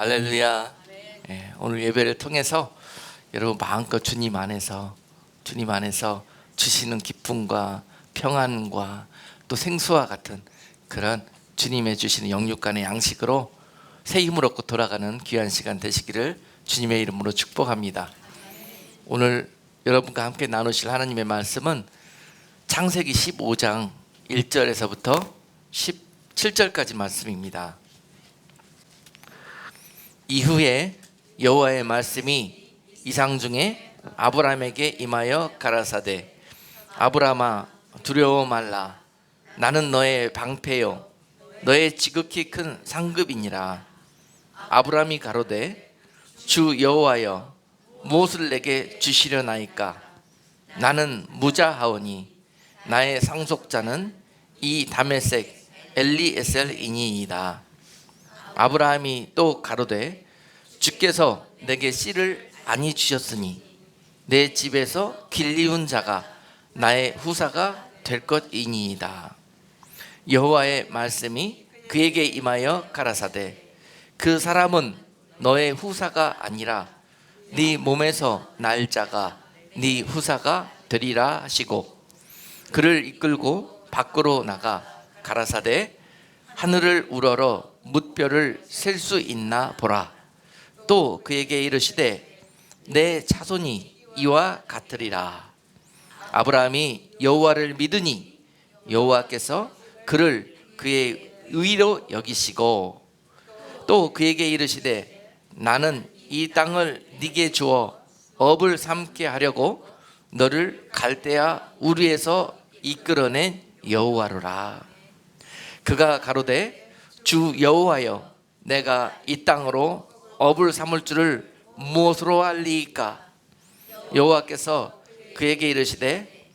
할렐루야. 오늘 예배를 통해서 여러분 마음껏 주님 안에서 주시는 기쁨과 평안과 또 생수와 같은 그런 주님의 주시는 영육간의 양식으로 새 힘을 얻고 돌아가는 귀한 시간 되시기를 주님의 이름으로 축복합니다. 오늘 여러분과 함께 나누실 하나님의 말씀은 창세기 15장 1절에서부터 17절까지 말씀입니다. 이후에 여호와의 말씀이 이상 중에 아브라함에게 임하여 가라사대, 아브라함아 두려워 말라. 나는 너의 방패요 너의 지극히 큰 상급이니라. 아브라함이 가로되 주 여호와여 무엇을 내게 주시려나이까? 나는 무자하오니 나의 상속자는 이 다메섹 엘리에셀이니이다. 아브라함이 또 가로되 주께서 내게 씨를 아니 주셨으니 내 집에서 길리운 자가 나의 후사가 될 것이니이다. 여호와의 말씀이 그에게 임하여 가라사대, 그 사람은 너의 후사가 아니라 네 몸에서 날 자가 네 후사가 되리라 하시고, 그를 이끌고 밖으로 나가 가라사대, 하늘을 우러러 뭇별을 셀 수 있나 보라. 또 그에게 이르시되 내 자손이 이와 같으리라. 아브라함이 여호와를 믿으니 여호와께서 그를 그의 의로 여기시고, 또 그에게 이르시되 나는 이 땅을 네게 주어 업을 삼게 하려고 너를 갈대아 우르에서 이끌어낸 여호와로라. 그가 가로되 주 여호와여 내가 이 땅으로 업을 삼을 줄을 무엇으로 알리이까? 여호와께서 그에게 이르시되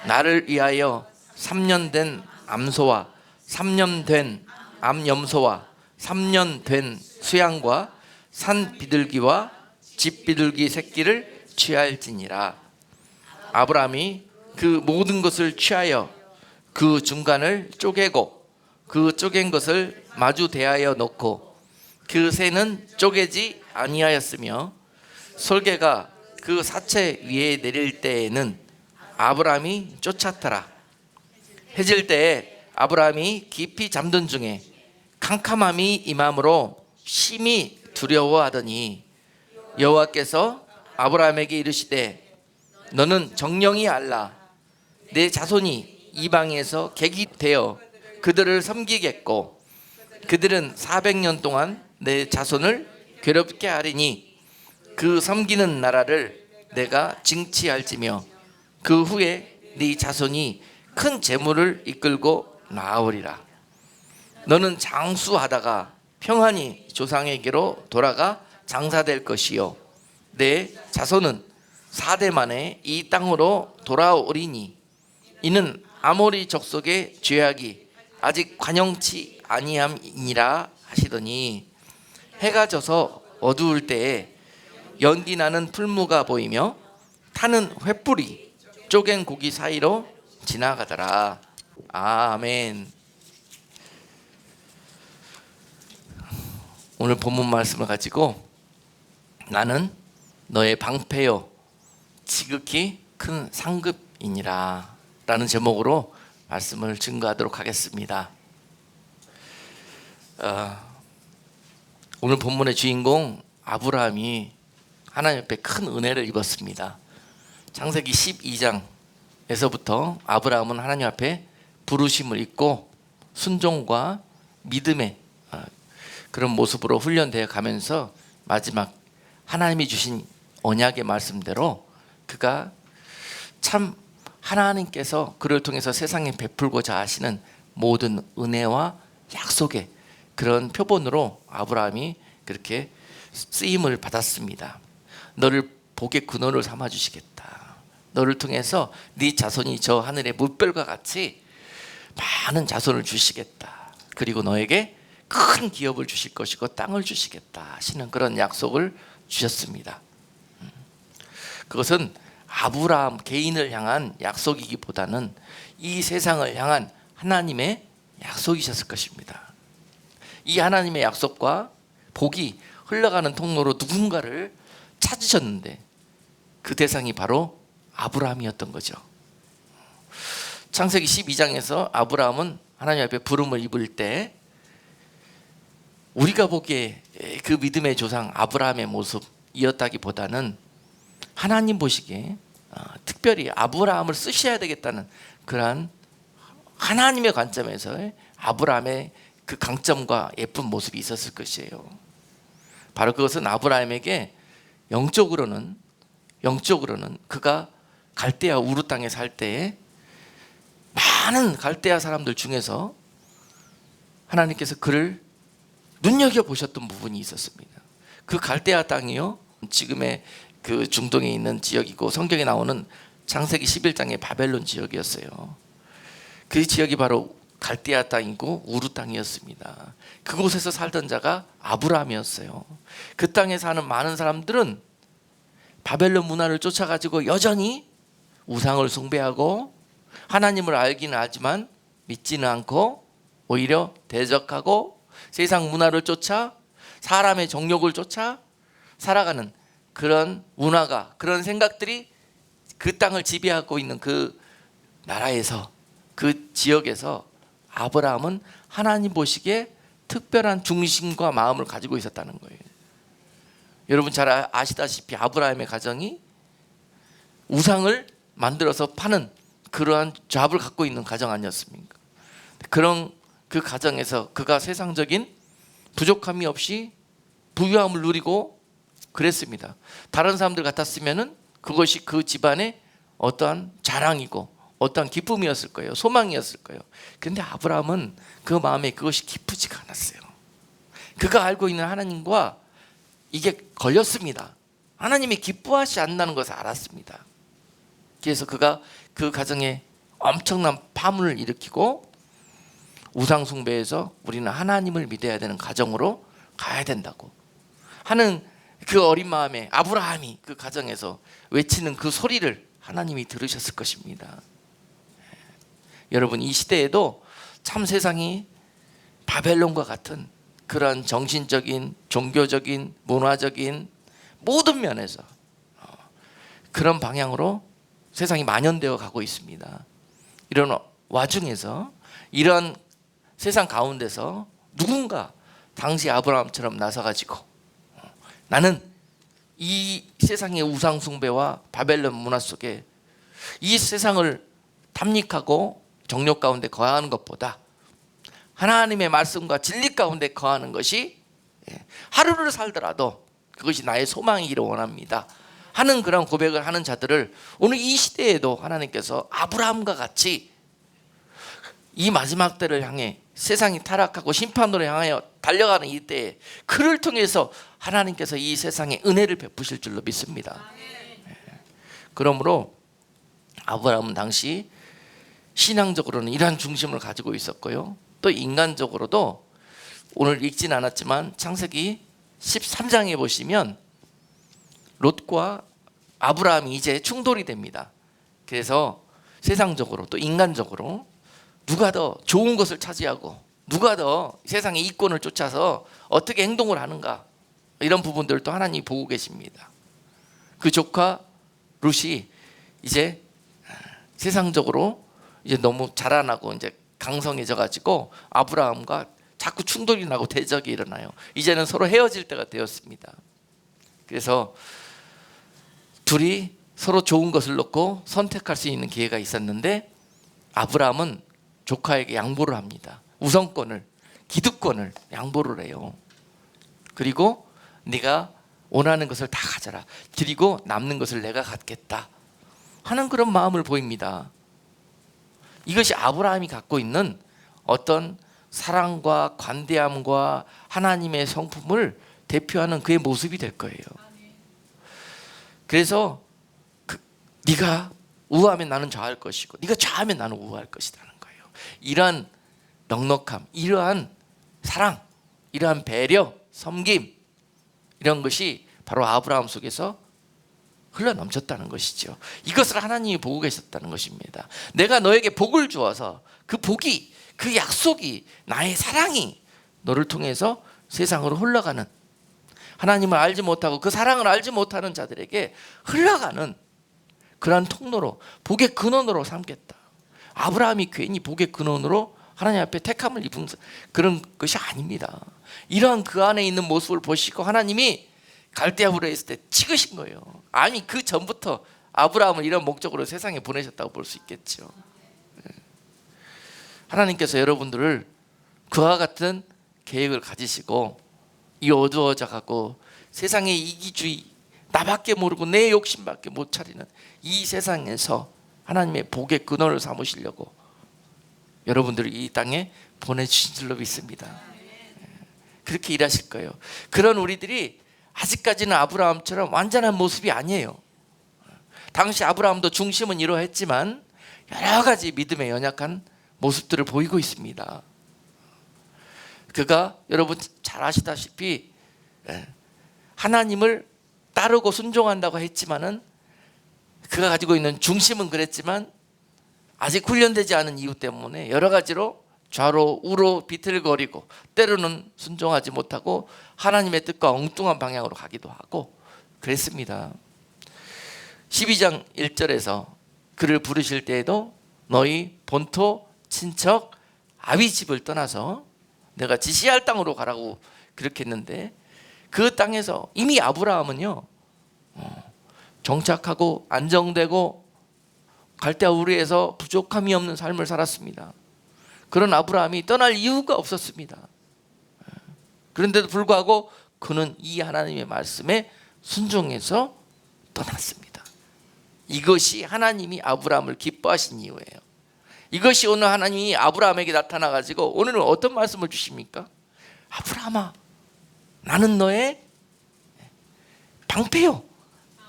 나를 위하여 3년 된 암소와 3년 된 암염소와 3년 된 수양과 산 비둘기와 집 비둘기 새끼를 취할지니라. 아브라함이 그 모든 것을 취하여 그 중간을 쪼개고 그 쪼갠 것을 마주 대하여 놓고 그 새는 쪼개지 아니하였으며, 솔개가 그 사체 위에 내릴 때에는 아브라함이 쫓았더라. 해질 때에 아브라함이 깊이 잠든 중에 캄캄함이 임함으로 심히 두려워하더니 여호와께서 아브라함에게 이르시되 너는 정령이 알라. 내 자손이 이방에서 객이 되어 그들을 섬기겠고 그들은 400년 동안 내 자손을 괴롭게 하리니 그 섬기는 나라를 내가 징치할지며 그 후에 네 자손이 큰 재물을 이끌고 나아오리라. 너는 장수하다가 평안히 조상에게로 돌아가 장사될 것이요 내 자손은 4대 만에 이 땅으로 돌아오리니 이는 아모리 족속의 죄악이 아직 관영치 아니함이니라 하시더니, 해가 져서 어두울 때에 연기 나는 풀무가 보이며 타는 횃불이 쪼갠 고기 사이로 지나가더라. 아멘. 오늘 본문 말씀을 가지고 나는 너의 방패요 지극히 큰 상급이니라 라는 제목으로 말씀을 증거하도록 하겠습니다. 오늘 본문의 주인공 아브라함이 하나님 앞에 큰 은혜를 입었습니다. 창세기 12장에서부터 아브라함은 하나님 앞에 부르심을 입고 순종과 믿음의 그런 모습으로 훈련되어 가면서 마지막 하나님이 주신 언약의 말씀대로 그가 참 하나님께서 그를 통해서 세상에 베풀고자 하시는 모든 은혜와 약속의 그런 표본으로 아브라함이 그렇게 쓰임을 받았습니다. 너를 복의 근원을 삼아 주시겠다. 너를 통해서 네 자손이 저 하늘의 물별과 같이 많은 자손을 주시겠다. 그리고 너에게 큰 기업을 주실 것이고 땅을 주시겠다 하시는 그런 약속을 주셨습니다. 그것은 아브라함 개인을 향한 약속이기보다는 이 세상을 향한 하나님의 약속이셨을 것입니다. 이 하나님의 약속과 복이 흘러가는 통로로 누군가를 찾으셨는데 그 대상이 바로 아브라함이었던 거죠. 창세기 12장에서 아브라함은 하나님 앞에 부름을 입을 때 우리가 보기에 그 믿음의 조상 아브라함의 모습이었다기보다는 하나님 보시기에 특별히 아브라함을 쓰셔야 되겠다는 그러한 하나님의 관점에서 아브라함의 그 강점과 예쁜 모습이 있었을 것이에요. 바로 그것은 아브라함에게 영적으로는 그가 갈대아 우르 땅에 살 때에 많은 갈대아 사람들 중에서 하나님께서 그를 눈여겨보셨던 부분이 있었습니다. 그 갈대아 땅이요, 지금의 그 중동에 있는 지역이고 성경에 나오는 창세기 11장의 바벨론 지역이었어요. 그 지역이 바로 갈대아 땅이고 우르 땅이었습니다. 그곳에서 살던 자가 아브라함이었어요. 그 땅에 사는 많은 사람들은 바벨론 문화를 쫓아가지고 여전히 우상을 숭배하고 하나님을 알기는 하지만 믿지는 않고 오히려 대적하고 세상 문화를 쫓아 사람의 정욕을 쫓아 살아가는 그런 문화가, 그런 생각들이 그 땅을 지배하고 있는 그 나라에서, 그 지역에서 아브라함은 하나님 보시기에 특별한 중심과 마음을 가지고 있었다는 거예요. 여러분 잘 아시다시피 아브라함의 가정이 우상을 만들어서 파는 그러한 잡을 갖고 있는 가정 아니었습니까? 그런 그 가정에서 그가 세상적인 부족함이 없이 부유함을 누리고 그랬습니다. 다른 사람들 같았으면은 그것이 그 집안의 어떠한 자랑이고 어떠한 기쁨이었을 거예요. 소망이었을 거예요. 그런데 아브라함은 그 마음에 그것이 기쁘지가 않았어요. 그가 알고 있는 하나님과 이게 걸렸습니다. 하나님이 기뻐하지 않는다는 것을 알았습니다. 그래서 그가 그 가정에 엄청난 파문을 일으키고 우상 숭배에서 우리는 하나님을 믿어야 되는 가정으로 가야 된다고 하는 그 어린 마음에 아브라함이 그 가정에서 외치는 그 소리를 하나님이 들으셨을 것입니다. 여러분 이 시대에도 참 세상이 바벨론과 같은 그런 정신적인, 종교적인, 문화적인 모든 면에서 그런 방향으로 세상이 만연되어 가고 있습니다. 이런 와중에서 이런 세상 가운데서 누군가 당시 아브라함처럼 나서가지고 나는 이 세상의 우상 숭배와 바벨론 문화 속에 이 세상을 탐닉하고 정욕 가운데 거하는 것보다 하나님의 말씀과 진리 가운데 거하는 것이 하루를 살더라도 그것이 나의 소망이기를 원합니다 하는 그런 고백을 하는 자들을 오늘 이 시대에도 하나님께서 아브라함과 같이 이 마지막 때를 향해 세상이 타락하고 심판으로 향하여 달려가는 이때에 그를 통해서 하나님께서 이 세상에 은혜를 베푸실 줄로 믿습니다. 그러므로 아브라함은 당시 신앙적으로는 이러한 중심을 가지고 있었고요, 또 인간적으로도 오늘 읽진 않았지만 창세기 13장에 보시면 롯과 아브라함이 이제 충돌이 됩니다. 그래서 세상적으로 또 인간적으로 누가 더 좋은 것을 차지하고 누가 더 세상의 이권을 쫓아서 어떻게 행동을 하는가, 이런 부분들을 또 하나님이 보고 계십니다. 그 조카 룻이 이제 세상적으로 이제 너무 자라나고 이제 강성해져 가지고 아브라함과 자꾸 충돌이 나고 대적이 일어나요. 이제는 서로 헤어질 때가 되었습니다. 그래서 둘이 서로 좋은 것을 놓고 선택할 수 있는 기회가 있었는데 아브라함은 조카에게 양보를 합니다. 우선권을, 기득권을 양보를 해요. 그리고 네가 원하는 것을 다 가져라, 그리고 남는 것을 내가 갖겠다 하는 그런 마음을 보입니다. 이것이 아브라함이 갖고 있는 어떤 사랑과 관대함과 하나님의 성품을 대표하는 그의 모습이 될 거예요. 그래서 네가 우하면 나는 좌할 것이고 네가 좌하면 나는 우할 것이라는 거예요. 이러한 넉넉함, 이러한 사랑, 이러한 배려, 섬김, 이런 것이 바로 아브라함 속에서 흘러넘쳤다는 것이죠. 이것을 하나님이 보고 계셨다는 것입니다. 내가 너에게 복을 주어서 그 복이, 그 약속이, 나의 사랑이 너를 통해서 세상으로 흘러가는 하나님을 알지 못하고 그 사랑을 알지 못하는 자들에게 흘러가는 그러한 통로로, 복의 근원으로 삼겠다. 아브라함이 괜히 복의 근원으로 하나님 앞에 택함을 입은 그런 것이 아닙니다. 이러한 그 안에 있는 모습을 보시고 하나님이 갈대아우르에 있을 때 찍으신 거예요. 아니 그 전부터 아브라함을 이런 목적으로 세상에 보내셨다고 볼 수 있겠죠. 하나님께서 여러분들을 그와 같은 계획을 가지시고 이 어두워져 가고 세상의 이기주의, 나밖에 모르고 내 욕심밖에 못 차리는 이 세상에서 하나님의 복의 근원을 삼으시려고 여러분들을 이 땅에 보내주신 줄로 믿습니다. 그렇게 일하실 거예요. 그런 우리들이 아직까지는 아브라함처럼 완전한 모습이 아니에요. 당시 아브라함도 중심은 이러했지만 여러 가지 믿음에 연약한 모습들을 보이고 있습니다. 그가 여러분 잘 아시다시피 하나님을 따르고 순종한다고 했지만은 그가 가지고 있는 중심은 그랬지만 아직 훈련되지 않은 이유 때문에 여러 가지로 좌로 우로 비틀거리고 때로는 순종하지 못하고 하나님의 뜻과 엉뚱한 방향으로 가기도 하고 그랬습니다. 12장 1절에서 그를 부르실 때에도 너희 본토 친척 아비 집을 떠나서 내가 지시할 땅으로 가라고 그렇게 했는데 그 땅에서 이미 아브라함은요 정착하고 안정되고 갈대아우르에서 부족함이 없는 삶을 살았습니다. 그런 아브라함이 떠날 이유가 없었습니다. 그런데도 불구하고 그는 이 하나님의 말씀에 순종해서 떠났습니다. 이것이 하나님이 아브라함을 기뻐하신 이유예요. 이것이 오늘 하나님이 아브라함에게 나타나 가지고 오늘은 어떤 말씀을 주십니까? 아브라함아, 나는 너의 방패요,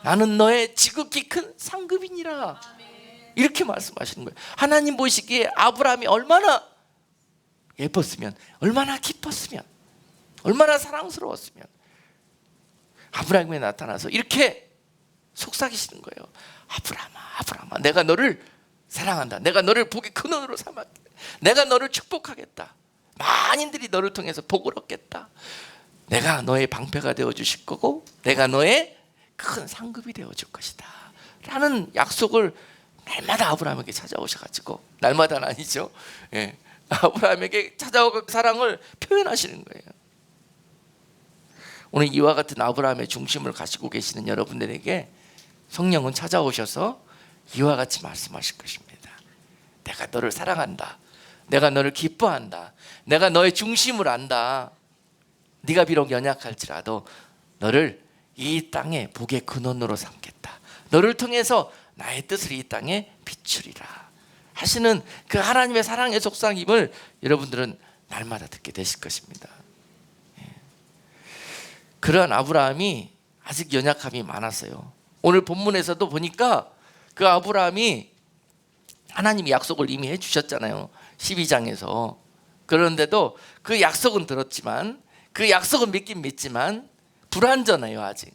나는 너의 지극히 큰 상급이니라. 이렇게 말씀하시는 거예요. 하나님 보시기에 아브라함이 얼마나 예뻤으면, 얼마나 기뻤으면, 얼마나 사랑스러웠으면 아브라함에 나타나서 이렇게 속삭이시는 거예요. 아브라함아, 아브라함아, 내가 너를 사랑한다. 내가 너를 복의 근원으로 삼았다. 내가 너를 축복하겠다. 만인들이 너를 통해서 복을 얻겠다. 내가 너의 방패가 되어주실 거고 내가 너의 큰 상급이 되어줄 것이다 라는 약속을 날마다 아브라함에게 찾아오셔가지고, 날마다는 아니죠, 아브라함에게 찾아오고 사랑을 표현하시는 거예요. 오늘 이와 같은 아브라함의 중심을 가지고 계시는 여러분들에게 성령은 찾아오셔서 이와 같이 말씀하실 것입니다. 내가 너를 사랑한다. 내가 너를 기뻐한다. 내가 너의 중심을 안다. 네가 비록 연약할지라도 너를 이 땅의 복의 근원으로 삼겠다. 너를 통해서 나의 뜻을 이 땅에 비추리라 하시는 그 하나님의 사랑의 속삭임을 여러분들은 날마다 듣게 되실 것입니다. 그러한 아브라함이 아직 연약함이 많았어요. 오늘 본문에서도 보니까 그 아브라함이 하나님이 약속을 이미 해주셨잖아요. 12장에서. 그런데도 그 약속은 들었지만, 그 약속은 믿긴 믿지만 불완전해요. 아직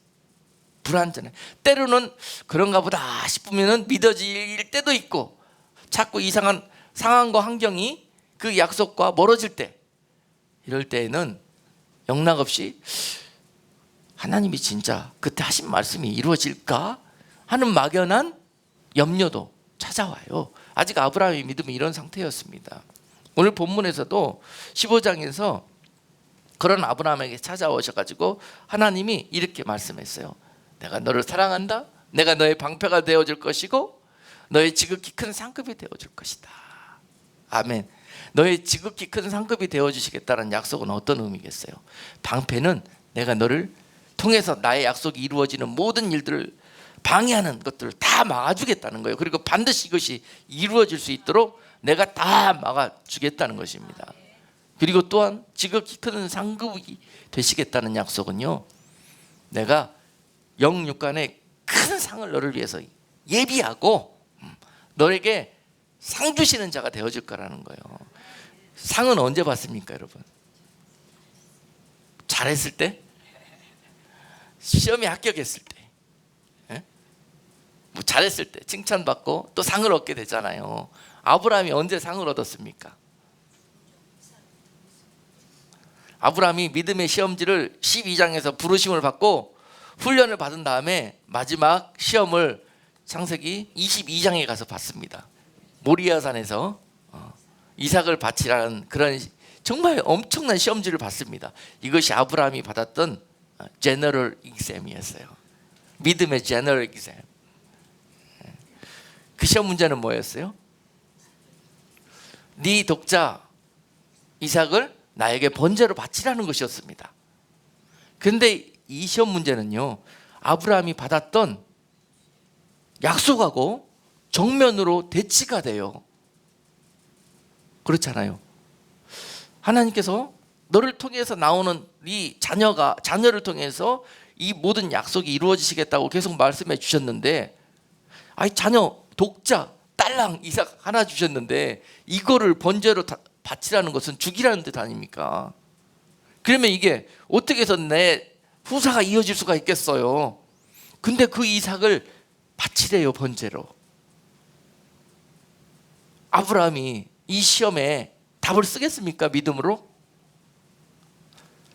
불완전해. 때로는 그런가 보다 싶으면 믿어질 때도 있고, 자꾸 이상한 상황과 환경이 그 약속과 멀어질 때, 이럴 때에는 영락없이 하나님이 진짜 그때 하신 말씀이 이루어질까 하는 막연한 염려도 찾아와요. 아직 아브라함의 믿음은 이런 상태였습니다. 오늘 본문에서도 15장에서 그런 아브라함에게 찾아오셔가지고 하나님이 이렇게 말씀했어요. 내가 너를 사랑한다. 내가 너의 방패가 되어줄 것이고 너의 지극히 큰 상급이 되어줄 것이다. 아멘. 너의 지극히 큰 상급이 되어주시겠다는 약속은 어떤 의미겠어요? 방패는 내가 너를 통해서 나의 약속이 이루어지는 모든 일들을 방해하는 것들을 다 막아주겠다는 거예요. 그리고 반드시 이것이 이루어질 수 있도록 내가 다 막아주겠다는 것입니다. 그리고 또한 지극히 큰 상급이 되시겠다는 약속은요, 내가 영육간의 큰 상을 너를 위해서 예비하고 너에게 상 주시는 자가 되어줄 거라는 거예요. 상은 언제 받습니까, 여러분? 잘했을 때? 시험에 합격했을 때, 뭐 잘했을 때 칭찬받고 또 상을 얻게 되잖아요. 아브라함이 언제 상을 얻었습니까? 아브라함이 믿음의 시험지를 12장에서 부르심을 받고 훈련을 받은 다음에 마지막 시험을 창세기 22장에 가서 받습니다. 모리아산에서 이삭을 바치라는 그런 정말 엄청난 시험지를 받습니다. 이것이 아브라함이 받았던 제너럴 exam이었어요. 믿음의 제너럴 exam. 그 시험 문제는 뭐였어요? 네 독자 이삭을 나에게 번제로 바치라는 것이었습니다. 그런데 이 시험 문제는요, 아브라함이 받았던 약속하고 정면으로 대치가 돼요. 그렇잖아요. 하나님께서 너를 통해서 나오는 네 자녀를 통해서 이 모든 약속이 이루어지시겠다고 계속 말씀해 주셨는데, 아니 자녀, 독자, 딸랑 이삭 하나 주셨는데 이거를 번제로 바치라는 것은 죽이라는 뜻 아닙니까? 그러면 이게 어떻게 해서 내 후사가 이어질 수가 있겠어요? 근데 그 이삭을 바치래요, 번제로. 아브라함이 이 시험에 답을 쓰겠습니까? 믿음으로?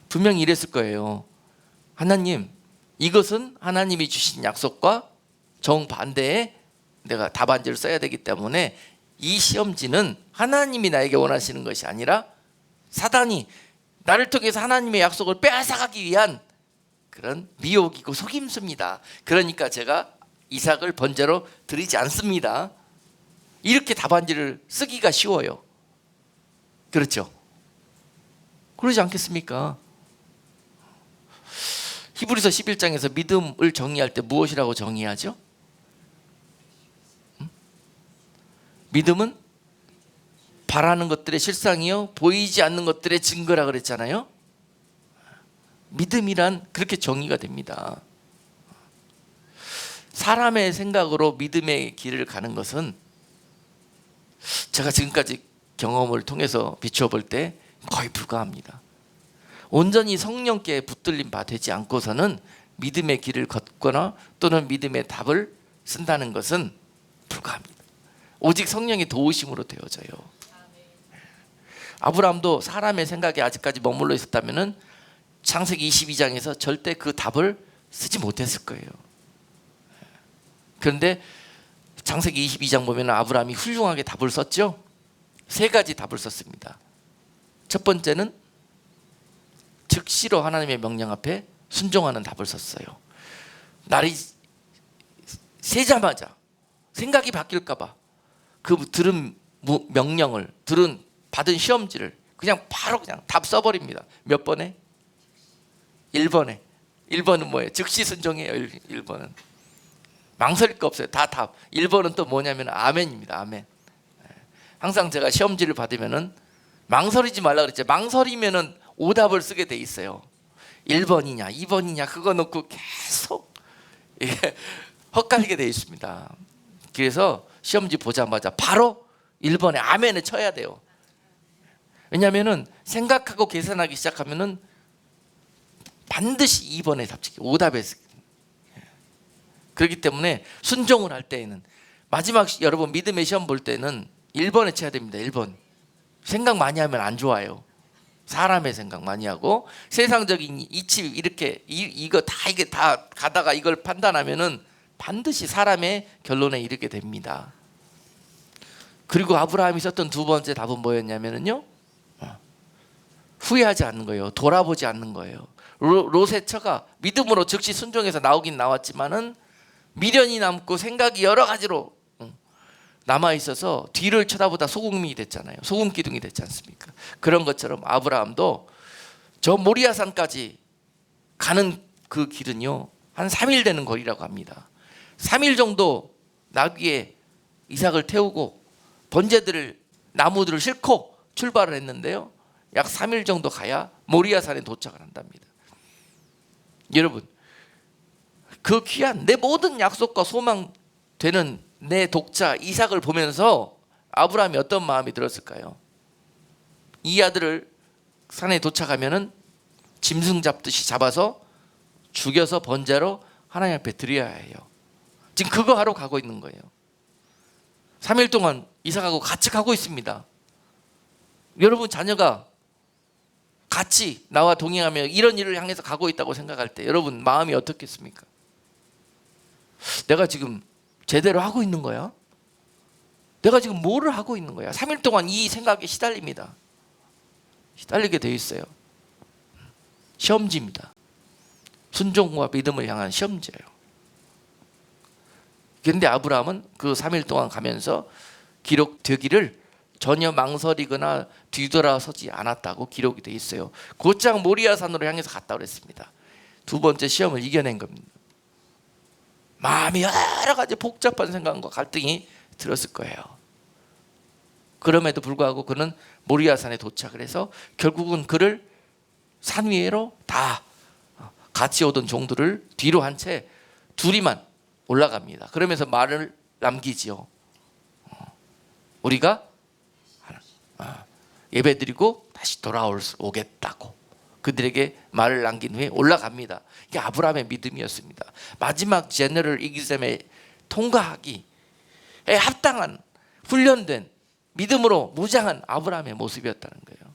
분명히 이랬을 거예요. 하나님, 이것은 하나님이 주신 약속과 정반대에 내가 답안지를 써야 되기 때문에 이 시험지는 하나님이 나에게 원하시는 것이 아니라 사단이 나를 통해서 하나님의 약속을 빼앗아가기 위한 그런 미혹이고 속임수입니다. 그러니까 제가 이삭을 번제로 드리지 않습니다. 이렇게 답안지를 쓰기가 쉬워요. 그렇죠? 그러지 않겠습니까? 히브리서 11장에서 믿음을 정의할 때 무엇이라고 정의하죠? 믿음은 바라는 것들의 실상이요 보이지 않는 것들의 증거라 그랬잖아요. 믿음이란 그렇게 정의가 됩니다. 사람의 생각으로 믿음의 길을 가는 것은 제가 지금까지 경험을 통해서 비추어 볼 때 거의 불가합니다. 온전히 성령께 붙들림 바 되지 않고서는 믿음의 길을 걷거나 또는 믿음의 답을 쓴다는 것은 불가합니다. 오직 성령의 도우심으로 되어져요. 아브라함도 사람의 생각에 아직까지 머물러 있었다면 창세기 22장에서 절대 그 답을 쓰지 못했을 거예요. 그런데 창세기 22장 보면 아브라함이 훌륭하게 답을 썼죠. 세 가지 답을 썼습니다. 첫 번째는 즉시로 하나님의 명령 앞에 순종하는 답을 썼어요. 날이 새자마자 생각이 바뀔까 봐 그 들은 명령을 받은 시험지를 그냥 바로 그냥 답 써버립니다. 몇 번에? 1번에. 1번은 뭐예요? 즉시 순종해요. 1번은 망설일 거 없어요. 다 답. 1번은 또 뭐냐면 아멘입니다. 아멘. 항상 제가 시험지를 받으면은 망설이지 말라 그랬죠. 망설이면은 오답을 쓰게 돼 있어요. 1번이냐 2번이냐 그거 놓고 계속 헛갈리게 돼 있습니다. 그래서 시험지 보자마자 바로 1번에 아멘을 쳐야 돼요. 왜냐하면은 생각하고 계산하기 시작하면은 반드시 2번에 답지기 오답에 그렇기 때문에 순종을 할 때에는 마지막 여러분 믿음의 시험 볼 때는 1번에 쳐야 됩니다. 1번. 생각 많이 하면 안 좋아요. 사람의 생각 많이 하고 세상적인 이치 이렇게 이게 다 가다가 이걸 판단하면은 반드시 사람의 결론에 이르게 됩니다. 그리고 아브라함이 썼던 두 번째 답은 뭐였냐면요, 후회하지 않는 거예요. 돌아보지 않는 거예요. 롯의 처가 믿음으로 즉시 순종해서 나오긴 나왔지만은 미련이 남고 생각이 여러 가지로 남아 있어서 뒤를 쳐다보다 소금이 됐잖아요. 소금 기둥이 됐지 않습니까? 그런 것처럼 아브라함도 저 모리아산까지 가는 그 길은요 한 3일 되는 거리라고 합니다. 3일 정도 나귀에 이삭을 태우고 번제들을 나무들을 싣고 출발을 했는데요, 약 3일 정도 가야 모리아산에 도착을 한답니다. 여러분, 그 귀한 내 모든 약속과 소망 되는 내 독자 이삭을 보면서 아브라함이 어떤 마음이 들었을까요? 이 아들을 산에 도착하면은 짐승 잡듯이 잡아서 죽여서 번제로 하나님 앞에 드려야 해요. 지금 그거 하러 가고 있는 거예요. 3일 동안 이삭하고 같이 가고 있습니다. 여러분 자녀가 같이 나와 동행하며 이런 일을 향해서 가고 있다고 생각할 때 여러분 마음이 어떻겠습니까? 내가 지금 제대로 하고 있는 거야? 내가 지금 뭐를 하고 있는 거야? 3일 동안 이 생각에 시달립니다. 시달리게 돼 있어요. 시험지입니다. 순종과 믿음을 향한 시험지예요. 그런데 아브라함은 그 3일 동안 가면서 기록되기를 전혀 망설이거나 뒤돌아서지 않았다고 기록이 돼 있어요. 곧장 모리아산으로 향해서 갔다 그랬습니다. 두 번째 시험을 이겨낸 겁니다. 마음이 여러 가지 복잡한 생각과 갈등이 들었을 거예요. 그럼에도 불구하고 그는 모리아산에 도착을 해서 결국은 그를 산 위로 다 같이 오던 종들을 뒤로 한 채 둘이만 올라갑니다. 그러면서 말을 남기지요. 우리가 예배드리고 다시 돌아오겠다고 그들에게 말을 남긴 후에 올라갑니다. 이게 아브라함의 믿음이었습니다. 마지막 제너럴 이기셈에 통과하기에 합당한 훈련된 믿음으로 무장한 아브라함의 모습이었다는 거예요.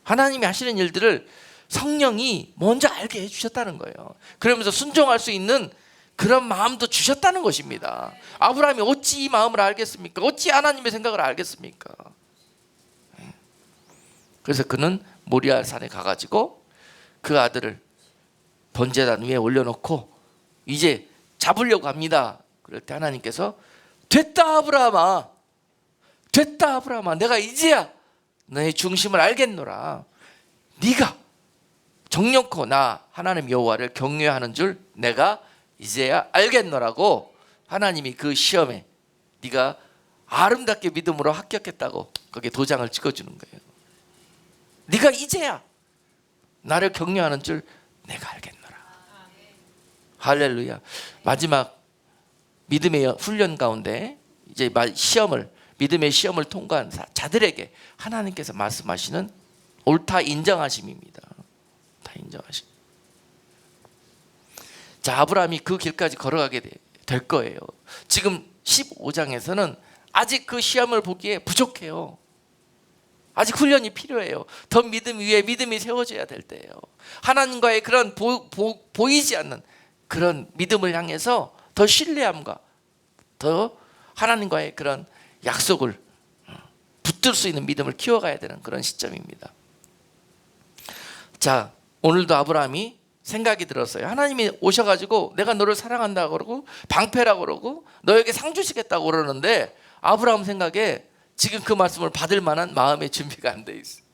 하나님이 하시는 일들을 성령이 먼저 알게 해주셨다는 거예요. 그러면서 순종할 수 있는 그런 마음도 주셨다는 것입니다. 아브라함이 어찌 이 마음을 알겠습니까? 어찌 하나님의 생각을 알겠습니까? 그래서 그는 모리아산에 가가지고 그 아들을 번제단 위에 올려놓고 이제 잡으려고 합니다. 그럴 때 하나님께서 됐다 아브라함아, 됐다 아브라함아, 내가 이제야 너의 중심을 알겠노라. 네가 정령코 나 하나님 여호와를 경외하는 줄 내가 이제야 알겠노라고 하나님이 그 시험에 네가 아름답게 믿음으로 합격했다고 거기에 도장을 찍어주는 거예요. 네가 이제야 나를 경외하는 줄 내가 알겠노라. 할렐루야. 마지막 믿음의 훈련 가운데 이제 믿음의 시험을 통과한 자들에게 하나님께서 말씀하시는 옳다 인정하심입니다. 다 인정하심. 자, 아브라함이 그 길까지 걸어가게 될 거예요. 지금 15장에서는 아직 그 시험을 보기에 부족해요. 아직 훈련이 필요해요. 더 믿음 위에 믿음이 세워져야 될 때예요. 하나님과의 그런 보이지 않는 그런 믿음을 향해서 더 신뢰함과 더 하나님과의 그런 약속을 붙들 수 있는 믿음을 키워가야 되는 그런 시점입니다. 자, 오늘도 아브라함이 생각이 들었어요. 하나님이 오셔가지고 내가 너를 사랑한다고 그러고 방패라고 그러고 너에게 상 주시겠다고 그러는데 아브라함 생각에 지금 그 말씀을 받을 만한 마음의 준비가 안 돼 있어요.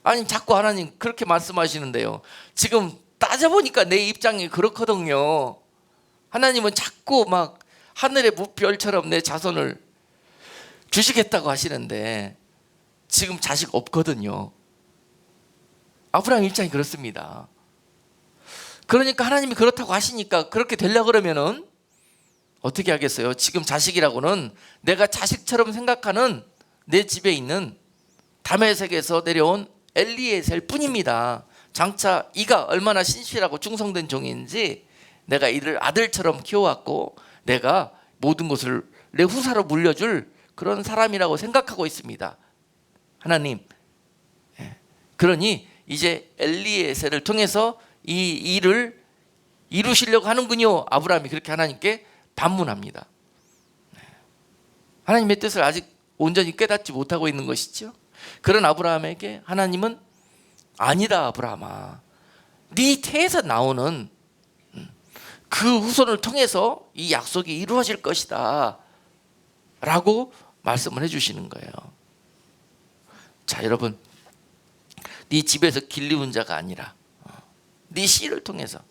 아니 자꾸 하나님 그렇게 말씀하시는데요. 지금 따져보니까 내 입장이 그렇거든요. 하나님은 자꾸 막 하늘의 무별처럼 내 자손을 주시겠다고 하시는데 지금 자식 없거든요. 아브라함 입장이 그렇습니다. 그러니까 하나님이 그렇다고 하시니까 그렇게 되려고 그러면은 어떻게 하겠어요? 지금 자식이라고는 내가 자식처럼 생각하는 내 집에 있는 다메섹에서 내려온 엘리에셀 뿐입니다. 장차 이가 얼마나 신실하고 충성된 종인지 내가 이를 아들처럼 키워왔고 내가 모든 것을 내 후사로 물려줄 그런 사람이라고 생각하고 있습니다. 하나님, 그러니 이제 엘리에셀을 통해서 이 일을 이루시려고 하는군요. 아브라함이 그렇게 하나님께 반문합니다. 하나님의 뜻을 아직 온전히 깨닫지 못하고 있는 것이죠. 그런 아브라함에게 하나님은 아니다 아브라함아, 네 태에서 나오는 그 후손을 통해서 이 약속이 이루어질 것이다 라고 말씀을 해주시는 거예요. 자, 여러분, 네 집에서 길리운 자가 아니라 네 씨를 통해서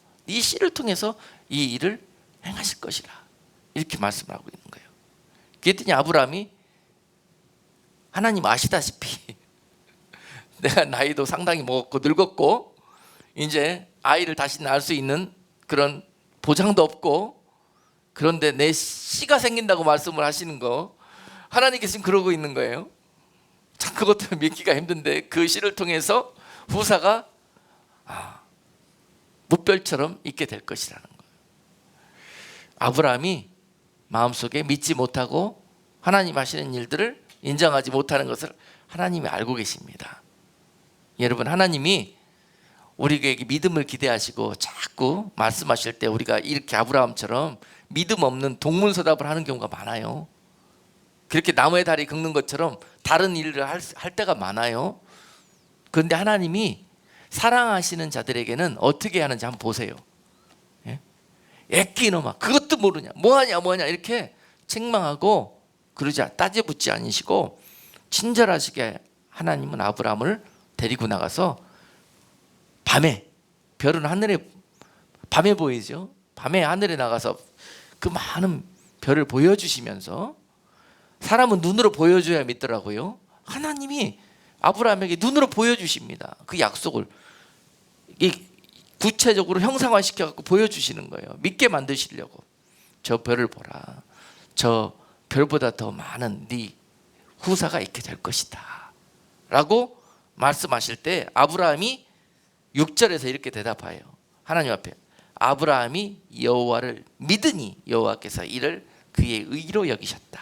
이 일을 행하실 것이라 이렇게 말씀을 하고 있는 거예요. 그랬더니 아브라함이 하나님 아시다시피 내가 나이도 상당히 먹었고 늙었고 이제 아이를 다시 낳을 수 있는 그런 보장도 없고 그런데 내 씨가 생긴다고 말씀을 하시는 거 하나님께서 지금 그러고 있는 거예요. 참 그것도 믿기가 힘든데 그 씨를 통해서 후사가 무별처럼 있게 될 것이라는 거예요. 아브라함이 마음속에 믿지 못하고 하나님 하시는 일들을 인정하지 못하는 것을 하나님이 알고 계십니다. 여러분, 하나님이 우리에게 믿음을 기대하시고 자꾸 말씀하실 때 우리가 이렇게 아브라함처럼 믿음 없는 동문서답을 하는 경우가 많아요. 그렇게 나무의 다리 긁는 것처럼 다른 일을 할 때가 많아요. 그런데 하나님이 사랑하시는 자들에게는 어떻게 하는지 한번 보세요. 애끼 이놈아, 그것도 모르냐, 뭐하냐 이렇게 책망하고 그러지, 따져붙지 않으시고 친절하시게 하나님은 아브라함을 데리고 나가서 밤에, 별은 하늘에 밤에 보이죠. 밤에 하늘에 나가서 그 많은 별을 보여주시면서, 사람은 눈으로 보여줘야 믿더라고요. 하나님이 아브라함에게 눈으로 보여주십니다. 그 약속을 구체적으로 형상화시켜 갖고 보여주시는 거예요. 믿게 만드시려고. 저 별을 보라, 저 별보다 더 많은 네 후사가 있게 될 것이다 라고 말씀하실 때 아브라함이 6절에서 이렇게 대답해요. 하나님 앞에 아브라함이 여호와를 믿으니 여호와께서 이를 그의 의로 여기셨다.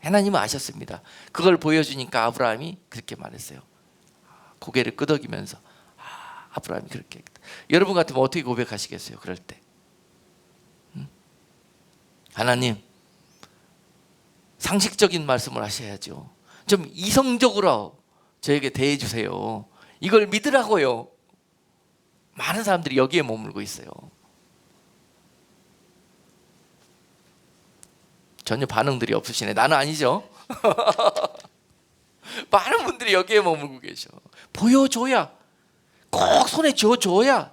하나님은 아셨습니다. 그걸 보여주니까 아브라함이 그렇게 말했어요. 고개를 끄덕이면서 아브라함이 그렇게 했다. 여러분 같으면 어떻게 고백하시겠어요? 그럴 때 하나님, 상식적인 말씀을 하셔야죠. 좀 이성적으로 저에게 대해 주세요. 이걸 믿으라고요. 많은 사람들이 여기에 머물고 있어요. 전혀 반응들이 없으시네. 나는 아니죠. 많은 분들이 여기에 머물고 계셔. 보여줘야, 꼭 손에 쥐어줘야,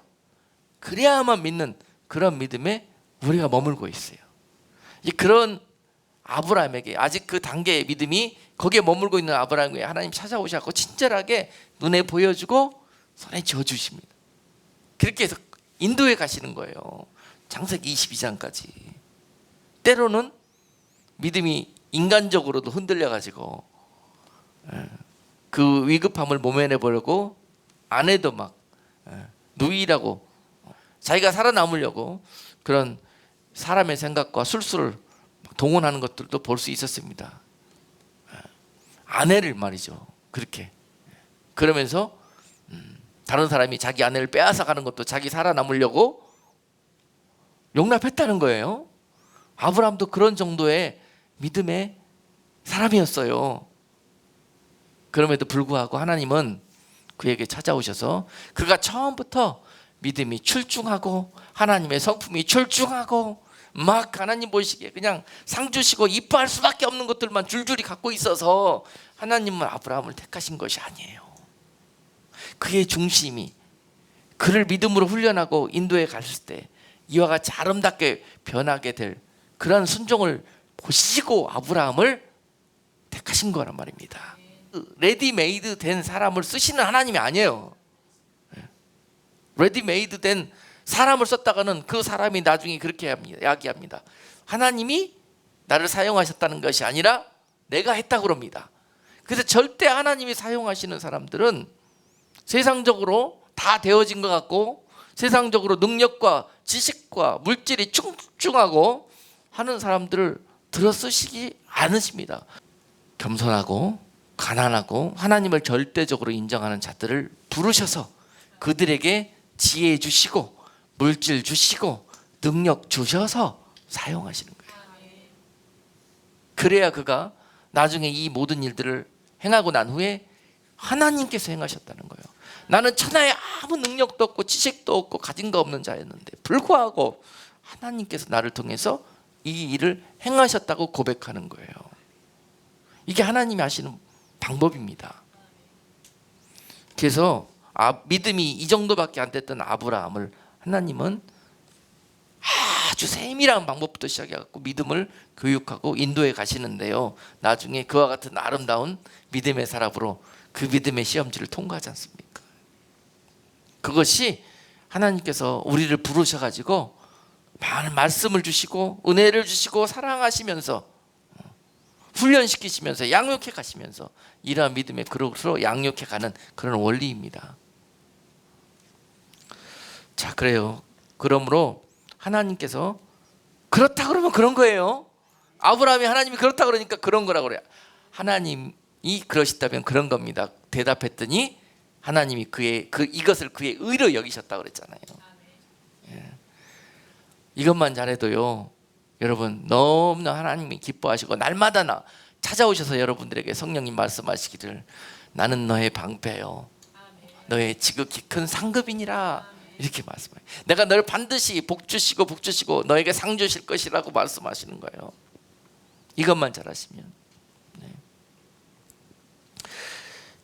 그래야만 믿는 그런 믿음에 우리가 머물고 있어요. 그런 아브라함에게, 아직 그 단계의 믿음이 거기에 머물고 있는 아브라함에게 하나님 찾아오셔서 친절하게 눈에 보여주고 손에 쥐어주십니다. 그렇게 해서 인도에 가시는 거예요. 창세기 22장까지. 때로는 믿음이 인간적으로도 흔들려가지고 그 위급함을 모면해 보려고 아내도 막 누이라고 자기가 살아남으려고 그런 사람의 생각과 술수를 동원하는 것들도 볼 수 있었습니다. 아내를 말이죠. 그렇게 그러면서 다른 사람이 자기 아내를 빼앗아 가는 것도 자기 살아남으려고 용납했다는 거예요. 아브라함도 그런 정도의 믿음의 사람이었어요. 그럼에도 불구하고 하나님은 그에게 찾아오셔서 그가 처음부터 믿음이 출중하고 하나님의 성품이 출중하고 막 하나님 보시기에 그냥 상 주시고 이뻐할 수밖에 없는 것들만 줄줄이 갖고 있어서 하나님은 아브라함을 택하신 것이 아니에요. 그의 중심이 그를 믿음으로 훈련하고 인도에 갔을 때 이와 같이 아름답게 변하게 될 그런 순종을 보시고 아브라함을 택하신 거란 말입니다. 레디메이드 된 사람을 쓰시는 하나님이 아니에요. 레디메이드 된 사람을 썼다가는 그 사람이 나중에 그렇게 이야기합니다. 하나님이 나를 사용하셨다는 것이 아니라 내가 했다고 그럽니다. 그래서 절대 하나님이 사용하시는 사람들은 세상적으로 다 되어진 것 같고 세상적으로 능력과 지식과 물질이 충충하고 하는 사람들을 들어 쓰시지 않으십니다. 겸손하고 가난하고 하나님을 절대적으로 인정하는 자들을 부르셔서 그들에게 지혜 주시고 물질 주시고 능력 주셔서 사용하시는 거예요. 그래야 그가 나중에 이 모든 일들을 행하고 난 후에 하나님께서 행하셨다는 거예요. 나는 천하에 아무 능력도 없고 지식도 없고 가진 거 없는 자였는데 불구하고 하나님께서 나를 통해서 이 일을 행하셨다고 고백하는 거예요. 이게 하나님이 하시는 방법입니다. 그래서 믿음이 이 정도밖에 안 됐던 아브라함을 하나님은 아주 세밀한 방법부터 시작해갖고 믿음을 교육하고 인도에 가시는데요. 나중에 그와 같은 아름다운 믿음의 사람으로 그 믿음의 시험지를 통과하지 않습니까? 그것이 하나님께서 우리를 부르셔가지고 많은 말씀을 주시고 은혜를 주시고 사랑하시면서 훈련시키시면서 양육해 가시면서 이러한 믿음의 그릇으로 양육해 가는 그런 원리입니다. 자, 그래요. 그러므로 하나님께서 그렇다 그러면 그런 거예요. 아브라함이 하나님이 그렇다 그러니까 그런 거라고 그래요. 하나님이 그러시다면 그런 겁니다. 대답했더니 하나님이 이것을 그의 의로 여기셨다고 그랬잖아요. 예. 이것만 잘해도요, 여러분 너무나 하나님이 기뻐하시고 날마다 찾아오셔서 여러분들에게 성령님 말씀하시기를 나는 너의 방패요, 너의 지극히 큰 상급이니라 이렇게 말씀해요. 내가 너를 반드시 복주시고 너에게 상 주실 것이라고 말씀하시는 거예요. 이것만 잘하시면. 네.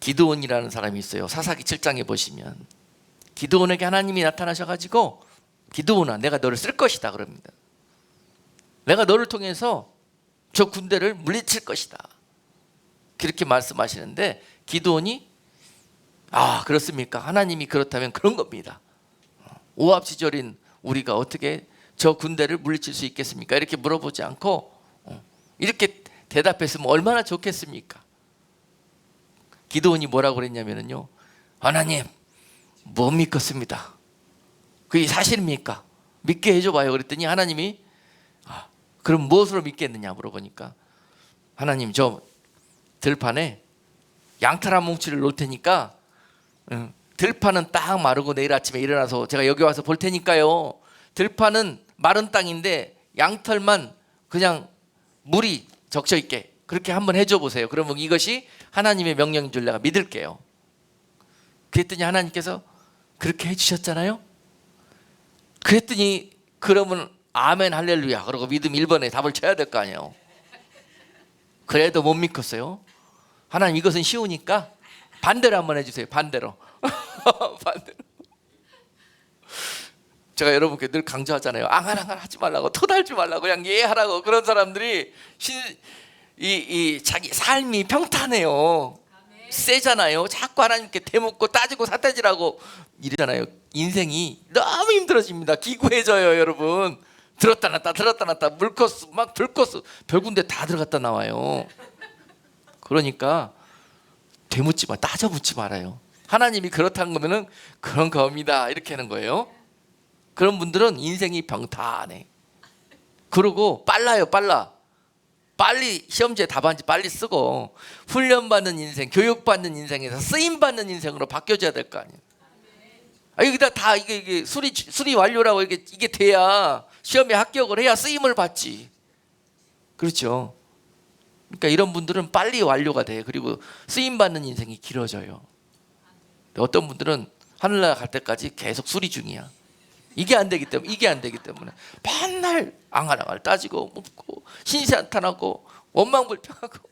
기드온이라는 사람이 있어요. 사사기 7장에 보시면 기드온에게 하나님이 나타나셔가지고 기드온아 내가 너를 쓸 것이다 그럽니다. 내가 너를 통해서 저 군대를 물리칠 것이다 그렇게 말씀하시는데 기드온이 그렇습니까? 하나님이 그렇다면 그런 겁니다. 오합지졸인 우리가 어떻게 저 군대를 물리칠 수 있겠습니까? 이렇게 물어보지 않고 이렇게 대답했으면 얼마나 좋겠습니까? 기드온이 뭐라고 그랬냐면요, 하나님 못 믿겠습니다. 그게 사실입니까? 믿게 해줘봐요. 그랬더니 하나님이 그럼 무엇으로 믿겠느냐 물어보니까 하나님 저 들판에 양털 한 뭉치를 놓을 테니까 들판은 딱 마르고 내일 아침에 일어나서 제가 여기 와서 볼 테니까요, 들판은 마른 땅인데 양털만 그냥 물이 적셔 있게 그렇게 한번 해줘 보세요. 그러면 이것이 하나님의 명령인 줄 내가 믿을게요. 그랬더니 하나님께서 그렇게 해주셨잖아요. 그랬더니 그러면 아멘 할렐루야 그러고 믿음 1번에 답을 쳐야 될 거 아니에요. 그래도 못 믿겠어요. 하나님 이것은 쉬우니까 반대로 한번 해주세요. 반대로. 반대로. 제가 여러분께 늘 강조하잖아요. 앙알앙알 하지 말라고, 토달지 말라고, 그냥 예하라고. 그런 사람들이 자기 삶이 평탄해요. 세잖아요. 자꾸 하나님께 대묻고 따지고 사태질하고 이러잖아요. 인생이 너무 힘들어집니다. 기구해져요, 여러분. 들었다 놨다 물코스 막 별코스 별군데 다 들어갔다 나와요. 그러니까 되묻지 마, 따져 묻지 말아요. 하나님이 그렇다는 거면은 그런 겁니다 이렇게 하는 거예요. 그런 분들은 인생이 평탄해. 그리고 빨라요. 빨리 시험지에 답안지 빨리 쓰고 훈련받는 인생, 교육받는 인생에서 쓰임받는 인생으로 바뀌어져야 될 거 아니에요. 여기다 다 이게 수리 완료라고 이게 돼야 시험에 합격을 해야 쓰임을 받지. 그렇죠. 그러니까 이런 분들은 빨리 완료가 돼. 그리고 쓰임 받는 인생이 길어져요. 어떤 분들은 하늘나라 갈 때까지 계속 수리 중이야. 이게 안 되기 때문에 맨날 앙알앙알 따지고 묻고 신세한탄하고 원망불평하고.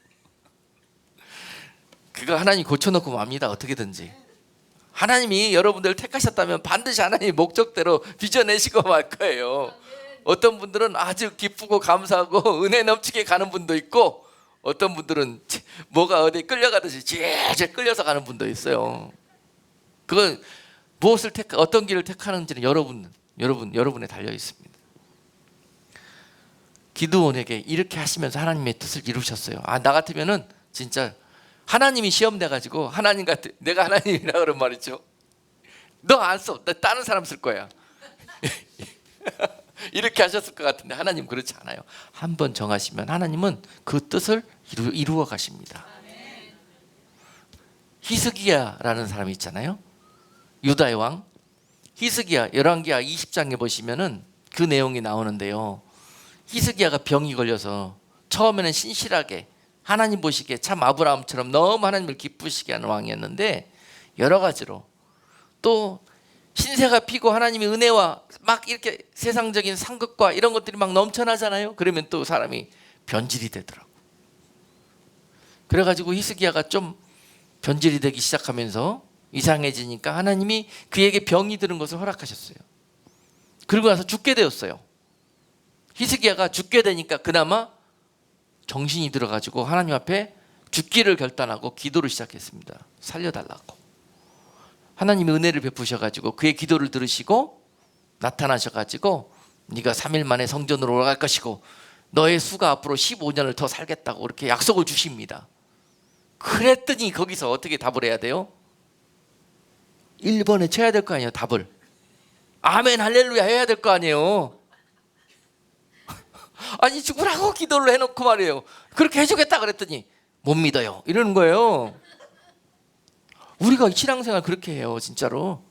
그거 하나님 고쳐놓고 맙니다. 어떻게든지. 하나님이 여러분들을 택하셨다면 반드시 하나님의 목적대로 빚어내시고 말 거예요. 어떤 분들은 아주 기쁘고 감사하고 은혜 넘치게 가는 분도 있고, 어떤 분들은 뭐가 어디 끌려가듯이 질질 끌려서 가는 분도 있어요. 그건 어떤 길을 택하는지는 여러분에 달려 있습니다. 기드온에게 이렇게 하시면서 하나님의 뜻을 이루셨어요. 나 같으면은 진짜 하나님이 시험 돼가지고 내가 하나님이라 그런 말이죠. 너 안 써, 나 다른 사람 쓸 거야. 이렇게 하셨을 것 같은데 하나님 그렇지 않아요. 한번 정하시면 하나님은 그 뜻을 이루어 가십니다. 히스기야라는 사람이 있잖아요. 유다의 왕 히스기야, 열왕기하 20장에 보시면은 그 내용이 나오는데요. 히스기야가 병이 걸려서 처음에는 신실하게 하나님 보시기에 참 아브라함처럼 너무 하나님을 기쁘시게 하는 왕이었는데, 여러 가지로 또 신세가 피고 하나님의 은혜와 막 이렇게 세상적인 상급과 이런 것들이 막 넘쳐나잖아요. 그러면 또 사람이 변질이 되더라고. 그래가지고 히스기야가 좀 변질이 되기 시작하면서 이상해지니까 하나님이 그에게 병이 드는 것을 허락하셨어요. 그리고 나서 죽게 되었어요. 히스기야가 죽게 되니까 그나마 정신이 들어가지고 하나님 앞에 죽기를 결단하고 기도를 시작했습니다. 살려달라고. 하나님이 은혜를 베푸셔가지고 그의 기도를 들으시고 나타나셔가지고 네가 3일 만에 성전으로 올라갈 것이고 너의 수가 앞으로 15년을 더 살겠다고 이렇게 약속을 주십니다. 그랬더니 거기서 어떻게 답을 해야 돼요? 1번에 쳐야 될 거 아니에요. 답을 아멘 할렐루야 해야 될 거 아니에요. 아니 죽으라고 기도를 해놓고 말이에요. 그렇게 해주겠다 그랬더니 못 믿어요 이러는 거예요. 우리가 신앙생활 그렇게 해요. 진짜로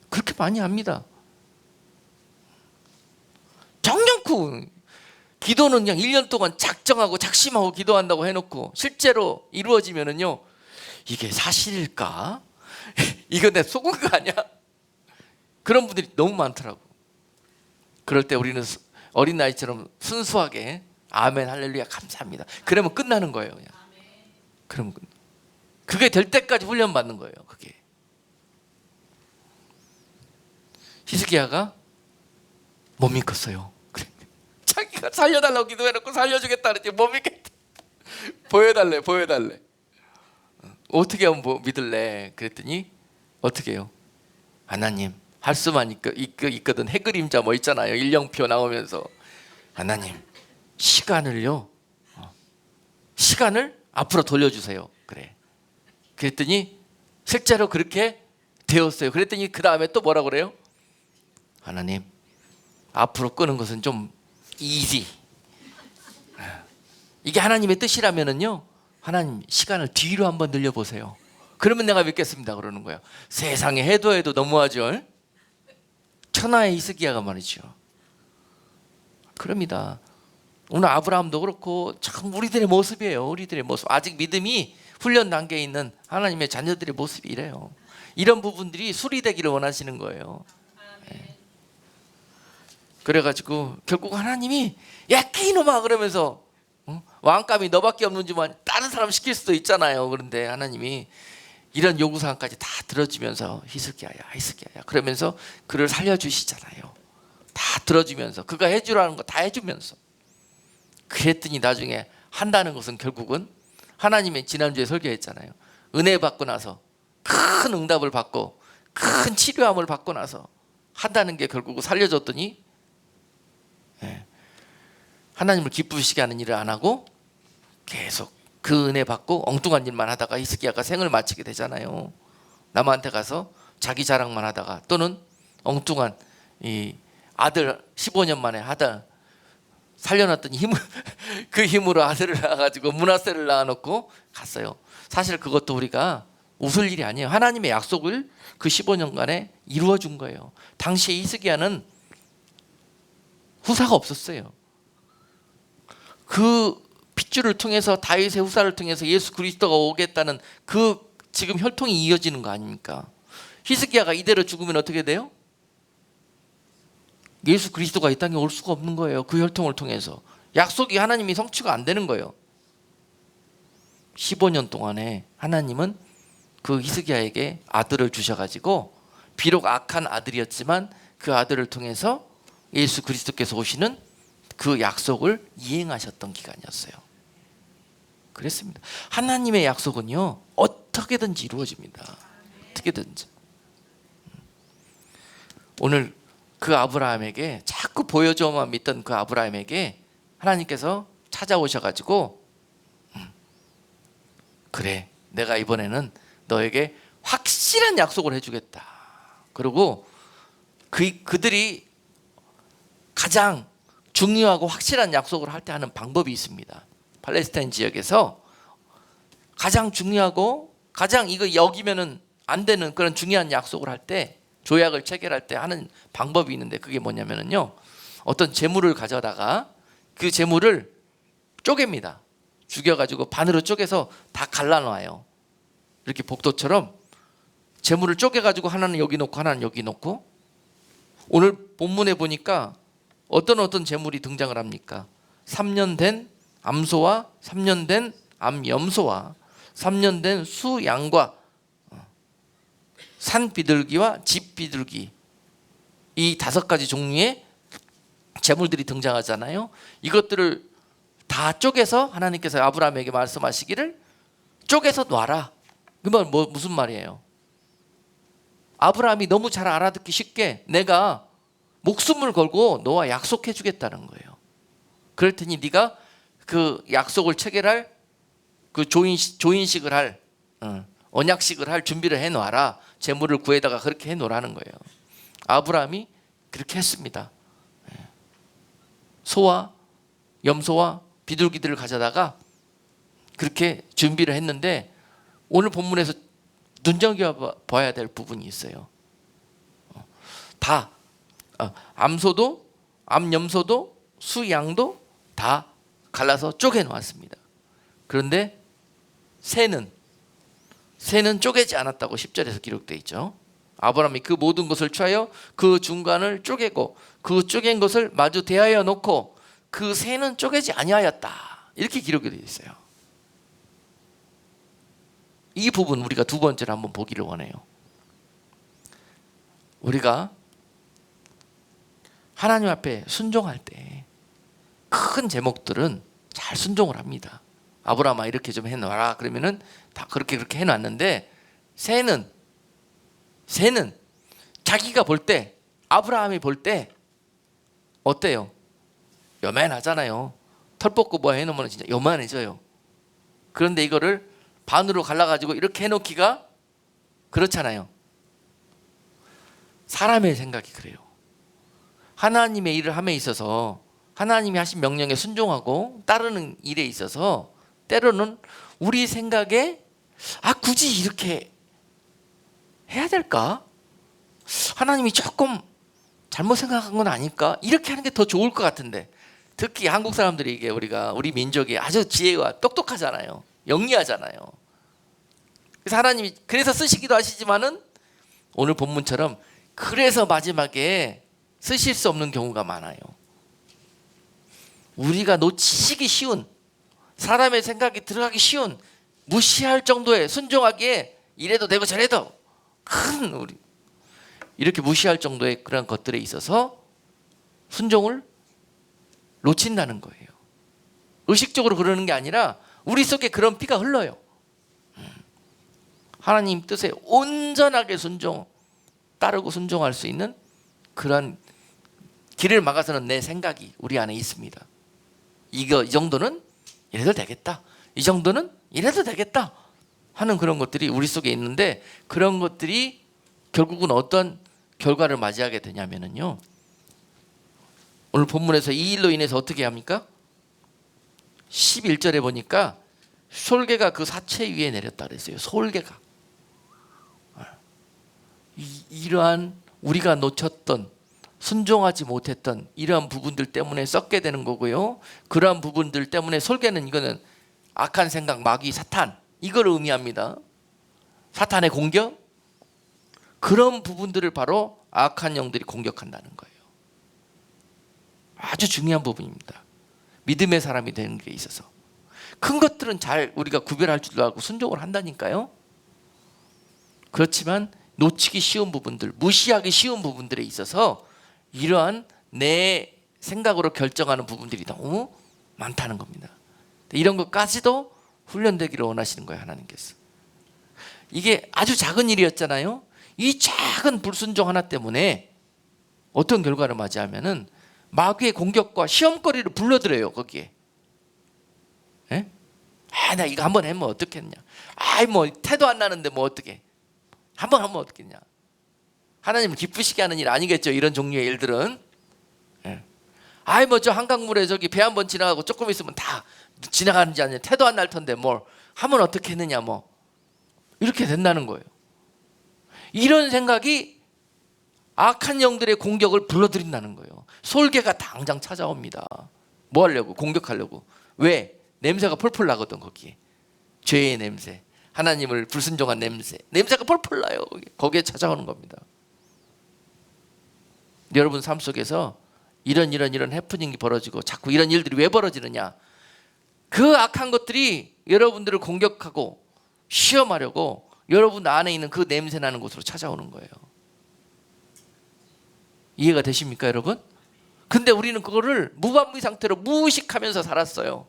그렇게 많이 합니다. 정령쿠 기도는 그냥 1년 동안 작정하고 작심하고 기도한다고 해놓고 실제로 이루어지면은요, 이게 사실일까? 이거 내 속은 거 아니야? 그런 분들이 너무 많더라고. 그럴 때 우리는 어린 나이처럼 순수하게 아멘 할렐루야 감사합니다 그러면 끝나는 거예요. 그냥. 그러면 그게 될 때까지 훈련 받는 거예요. 그게. 히스기야가 못 믿겠어요. 자기가 살려달라고 기도해놓고 살려주겠다 그랬지 못 믿겠다. 보여달래. 어떻게 하면 뭐 믿을래? 그랬더니 어떻게 해요? 하나님 할 수만 있거든. 해그림자 뭐 있잖아요. 일령표 나오면서 하나님 시간을 앞으로 돌려주세요. 그래. 그랬더니 실제로 그렇게 되었어요. 그랬더니 그 다음에 또 뭐라고 그래요? 하나님 앞으로 끄는 것은 좀 easy. 이게 하나님의 뜻이라면은요, 하나님 시간을 뒤로 한번 늘려보세요. 그러면 내가 믿겠습니다 그러는 거예요. 세상에 해도 너무하죠. 천하의 히스기야가 말이죠. 그럽니다. 오늘 아브라함도 그렇고 참 우리들의 모습이에요. 우리들의 모습. 아직 믿음이 훈련 단계에 있는 하나님의 자녀들의 모습이 이래요. 이런 부분들이 수리되기를 원하시는 거예요. 네. 그래가지고 결국 하나님이 야 끼놈아 그러면서 왕감이 너밖에 없는지만 다른 사람 시킬 수도 있잖아요. 그런데 하나님이 이런 요구사항까지 다 들어주면서 히스기야야 그러면서 그를 살려주시잖아요. 다 들어주면서 그가 해주라는 거 다 해주면서. 그랬더니 나중에 한다는 것은 결국은 하나님의 지난주에 설교했잖아요. 은혜 받고 나서 큰 응답을 받고 큰 치료함을 받고 나서 한다는 게 결국은 살려줬더니 하나님을 기쁘시게 하는 일을 안 하고 계속 그 은혜 받고 엉뚱한 일만 하다가 히스기야가 생을 마치게 되잖아요. 남한테 가서 자기 자랑만 하다가 또는 엉뚱한 이 아들 15년 만에 아들 살려놨더니 그 힘으로 아들을 낳아가지고 므낫세를 낳아놓고 갔어요. 사실 그것도 우리가 웃을 일이 아니에요. 하나님의 약속을 그 15년간에 이루어 준 거예요. 당시에 히스기야는 후사가 없었어요. 그 핏줄을 통해서 다윗의 후사를 통해서 예수 그리스도가 오겠다는 그 지금 혈통이 이어지는 거 아닙니까? 히스기야가 이대로 죽으면 어떻게 돼요? 예수 그리스도가 이 땅에 올 수가 없는 거예요. 그 혈통을 통해서 약속이 하나님이 성취가 안 되는 거예요. 15년 동안에 하나님은 그 히스기야에게 아들을 주셔가지고 비록 악한 아들이었지만 그 아들을 통해서 예수 그리스도께서 오시는 그 약속을 이행하셨던 기간이었어요. 그랬습니다. 하나님의 약속은요 어떻게든지 이루어집니다. 어떻게든지. 오늘 그 아브라함에게 자꾸 보여줘만 믿던 그 아브라함에게 하나님께서 찾아오셔가지고 그래 내가 이번에는 너에게 확실한 약속을 해주겠다. 그리고 그들이 가장 중요하고 확실한 약속을 할 때 하는 방법이 있습니다. 팔레스타인 지역에서 가장 중요하고 가장 이거 여기면은 안 되는 그런 중요한 약속을 할 때 조약을 체결할 때 하는 방법이 있는데 그게 뭐냐면요, 어떤 재물을 가져다가 그 재물을 쪼갭니다. 죽여가지고 반으로 쪼개서 다 갈라놔요. 이렇게 복도처럼 재물을 쪼개가지고 하나는 여기 놓고 하나는 여기 놓고. 오늘 본문에 보니까 어떤 재물이 등장을 합니까? 3년 된 암소와 3년 된 암염소와 3년 된 수양과 산 비둘기와 집 비둘기, 이 5가지 종류의 재물들이 등장하잖아요. 이것들을 다 쪼개서 하나님께서 아브라함에게 말씀하시기를 쪼개서 놔라. 그 말 무슨 말이에요? 아브라함이 너무 잘 알아듣기 쉽게 내가 목숨을 걸고 너와 약속해 주겠다는 거예요. 그럴 테니 네가 그 약속을 체결할 그 조인식을 할 언약식을 할 준비를 해놔라. 재물을 구해다가 그렇게 해놓으라는 거예요. 아브라함이 그렇게 했습니다. 소와 염소와 비둘기들을 가져다가 그렇게 준비를 했는데 오늘 본문에서 눈여겨봐야 될 부분이 있어요. 다 암소도 암염소도 수양도 다 갈라서 쪼개 놓았습니다. 그런데 새는 쪼개지 않았다고 10절에서 기록되어 있죠. 아브라함이 그 모든 것을 취하여 그 중간을 쪼개고 그 쪼갠 것을 마주 대하여 놓고 그 새는 쪼개지 아니하였다, 이렇게 기록이 되어 있어요. 이 부분 우리가 두 번째로 한번 보기를 원해요. 우리가 하나님 앞에 순종할 때 큰 제목들은 잘 순종을 합니다. 아브라함아 이렇게 좀 해놔라 그러면은 다 그렇게 해놨는데 새는 자기가 볼 때, 아브라함이 볼 때 어때요? 요만하잖아요. 털 뽑고 뭐 해놓으면 진짜 요만해져요. 그런데 이거를 반으로 갈라가지고 이렇게 해놓기가 그렇잖아요. 사람의 생각이 그래요. 하나님의 일을 함에 있어서 하나님이 하신 명령에 순종하고 따르는 일에 있어서 때로는 우리 생각에 굳이 이렇게 해야 될까? 하나님이 조금 잘못 생각한 건 아닐까? 이렇게 하는 게 더 좋을 것 같은데, 특히 한국 사람들이 이게 우리 민족이 아주 지혜가 똑똑하잖아요. 영리하잖아요. 그래서 하나님이 그래서 쓰시기도 하시지만은 오늘 본문처럼 그래서 마지막에 쓰실 수 없는 경우가 많아요. 우리가 놓치기 쉬운, 사람의 생각이 들어가기 쉬운, 무시할 정도의 순종하기에 이래도 되고 저래도 큰 우리 이렇게 무시할 정도의 그런 것들에 있어서 순종을 놓친다는 거예요. 의식적으로 그러는 게 아니라 우리 속에 그런 피가 흘러요. 하나님 뜻에 온전하게 따르고 순종할 수 있는 그런 길을 막아서는 내 생각이 우리 안에 있습니다. 이 정도는 이래도 되겠다, 이 정도는 이래도 되겠다 하는 그런 것들이 우리 속에 있는데, 그런 것들이 결국은 어떤 결과를 맞이하게 되냐면요, 오늘 본문에서 이 일로 인해서 어떻게 합니까? 11절에 보니까 솔개가 그 사체 위에 내렸다 그랬어요. 솔개가. 이러한 우리가 놓쳤던, 순종하지 못했던 이러한 부분들 때문에 썩게 되는 거고요. 그러한 부분들 때문에 솔개는 이거는 악한 생각, 마귀, 사탄, 이걸 의미합니다. 사탄의 공격, 그런 부분들을 바로 악한 영들이 공격한다는 거예요. 아주 중요한 부분입니다. 믿음의 사람이 되는 게 있어서 큰 것들은 잘 우리가 구별할 줄도 알고 순종을 한다니까요. 그렇지만 놓치기 쉬운 부분들, 무시하기 쉬운 부분들에 있어서 이러한 내 생각으로 결정하는 부분들이 너무 많다는 겁니다. 이런 것까지도 훈련되기를 원하시는 거예요, 하나님께서. 이게 아주 작은 일이었잖아요. 이 작은 불순종 하나 때문에 어떤 결과를 맞이하면은 마귀의 공격과 시험거리를 불러들여요, 거기에. 예? 나 이거 한번 하면 어떻겠냐. 뭐 태도 안 나는데 뭐 어떻게. 한번 하면 어떻겠냐. 하나님을 기쁘시게 하는 일 아니겠죠, 이런 종류의 일들은. 예. 뭐 저 한강물에 저기 배 한 번 지나가고 조금 있으면 다 지나가는지 아니냐, 태도 안 날 텐데 뭘 하면 어떻게 했느냐, 뭐 이렇게 된다는 거예요. 이런 생각이 악한 영들의 공격을 불러들인다는 거예요. 솔개가 당장 찾아옵니다. 뭐 하려고? 공격하려고. 왜? 냄새가 펄펄 나거든, 거기에. 죄의 냄새, 하나님을 불순종한 냄새가 펄펄 나요. 거기에 찾아오는 겁니다. 여러분 삶 속에서 이런 해프닝이 벌어지고 자꾸 이런 일들이 왜 벌어지느냐, 그 악한 것들이 여러분들을 공격하고 시험하려고 여러분 안에 있는 그 냄새 나는 곳으로 찾아오는 거예요. 이해가 되십니까, 여러분? 근데 우리는 그거를 무방비 상태로 무의식하면서 살았어요.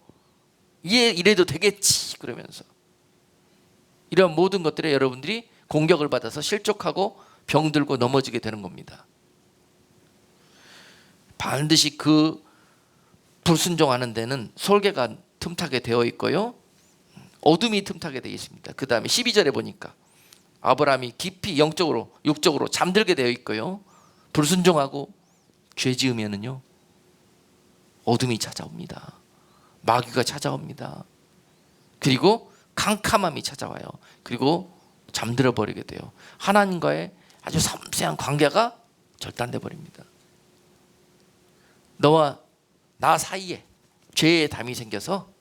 이래도 되겠지 그러면서. 이런 모든 것들에 여러분들이 공격을 받아서 실족하고 병들고 넘어지게 되는 겁니다. 반드시 그 불순종하는 데는 솔개가 틈타게 되어 있고요, 어둠이 틈타게 되어 있습니다. 그 다음에 12절에 보니까 아브라함이 깊이 영적으로 육적으로 잠들게 되어 있고요, 불순종하고 죄 지으면은요 어둠이 찾아옵니다. 마귀가 찾아옵니다. 그리고 캄캄함이 찾아와요. 그리고 잠들어 버리게 돼요. 하나님과의 아주 섬세한 관계가 절단돼 버립니다. 너와 나 사이에 죄의 담이 생겨서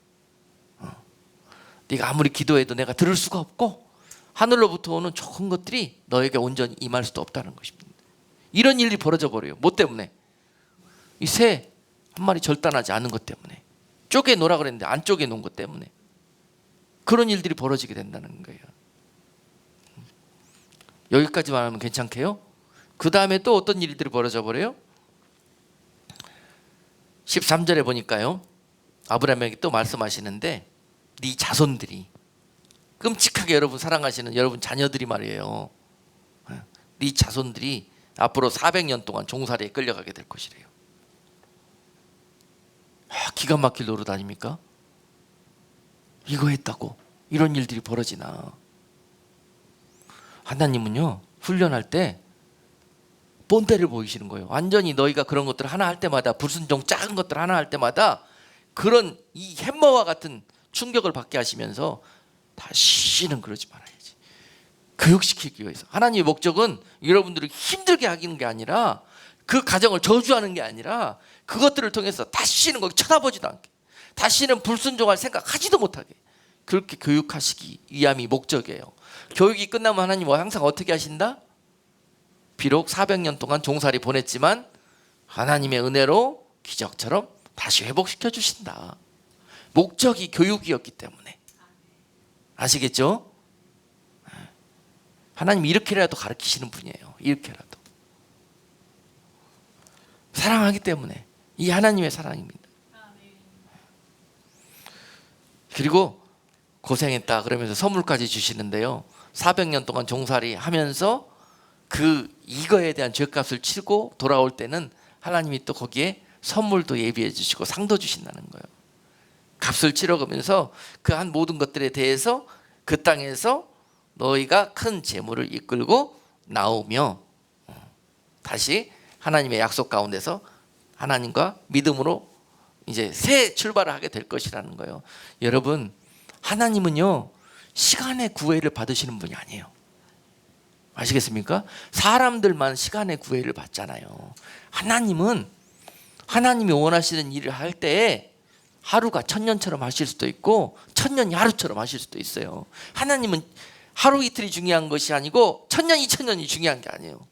네가 아무리 기도해도 내가 들을 수가 없고 하늘로부터 오는 좋은 것들이 너에게 온전히 임할 수도 없다는 것입니다. 이런 일이 벌어져 버려요. 뭐 때문에? 이 새 한 마리 절단하지 않은 것 때문에, 쪼개 놓으라 그랬는데 안 쪼개 놓은 것 때문에 그런 일들이 벌어지게 된다는 거예요. 여기까지만 하면 괜찮게요? 그 다음에 또 어떤 일들이 벌어져 버려요? 13절에 보니까요, 아브라함에게 또 말씀하시는데 네 자손들이, 끔찍하게 여러분 사랑하시는 여러분 자녀들이 말이에요, 네 자손들이 앞으로 400년 동안 종살이에 끌려가게 될 것이래요. 기가 막힐 노릇 아닙니까? 이거 했다고 이런 일들이 벌어지나. 하나님은요, 훈련할 때 본때를 보이시는 거예요. 완전히 너희가 그런 것들 하나 할 때마다, 불순종 작은 것들 하나 할 때마다 그런 이 햄머와 같은 충격을 받게 하시면서 다시는 그러지 말아야지. 교육시키기 위해서. 하나님의 목적은 여러분들을 힘들게 하기는 게 아니라, 그 가정을 저주하는 게 아니라, 그것들을 통해서 다시는 거기 쳐다보지도 않게, 다시는 불순종할 생각하지도 못하게 그렇게 교육하시기 위함이 목적이에요. 교육이 끝나면 하나님은 항상 어떻게 하신다? 비록 400년 동안 종살이 보냈지만 하나님의 은혜로 기적처럼 다시 회복시켜 주신다. 목적이 교육이었기 때문에. 아시겠죠? 하나님이 이렇게라도 가르치시는 분이에요. 이렇게라도. 사랑하기 때문에. 이 하나님의 사랑입니다. 그리고 고생했다 그러면서 선물까지 주시는데요, 400년 동안 종살이 하면서 이거에 대한 죄값을 치고 돌아올 때는 하나님이 또 거기에 선물도 예비해 주시고 상도 주신다는 거예요. 값을 치러가면서 그 한 모든 것들에 대해서 그 땅에서 너희가 큰 재물을 이끌고 나오며 다시 하나님의 약속 가운데서 하나님과 믿음으로 이제 새 출발을 하게 될 것이라는 거예요. 여러분, 하나님은요, 시간의 구애를 받으시는 분이 아니에요. 아시겠습니까? 사람들만 시간의 구애를 받잖아요. 하나님은 하나님이 원하시는 일을 할 때에 하루가 천년처럼 하실 수도 있고 천년이 하루처럼 하실 수도 있어요. 하나님은 하루 이틀이 중요한 것이 아니고 천년 이천년이 중요한 게 아니에요.